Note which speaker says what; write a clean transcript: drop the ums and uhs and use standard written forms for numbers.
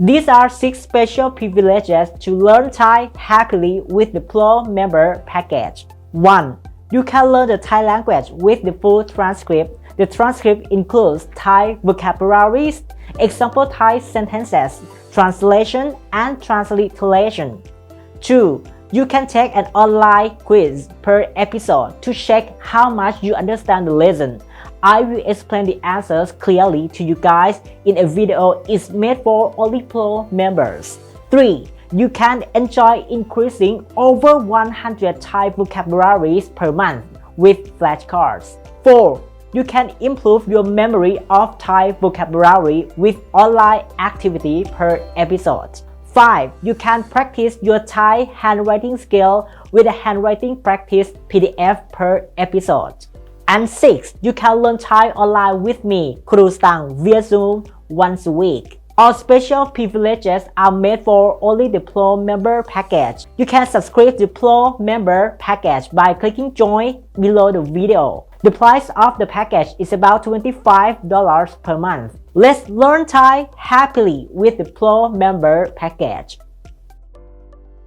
Speaker 1: These are 6 special privileges to learn Thai happily with the Pro member package. 1. You can learn the Thai language with the full transcript. The transcript includes Thai vocabularies, example Thai sentences, translation, and transliteration. 2. You can take an online quiz per episode to check how much you understand the lesson. I will explain the answers clearly to you guys in a video it's made for only Pro members. 3. You can enjoy increasing over 100 Thai vocabularies per month with flashcards. 4. You can improve your memory of Thai vocabulary with online activity per episode. 5. You can practice your Thai handwriting skill with a handwriting practice PDF per episode. And 6. You can learn Thai online with me, Kru Stang, via Zoom once a week. All special privileges are made for only the Pro member package. You can subscribe to Pro member package by clicking join below the video. The price of the package is about $25 per month. Let's learn Thai happily with the Pro member package.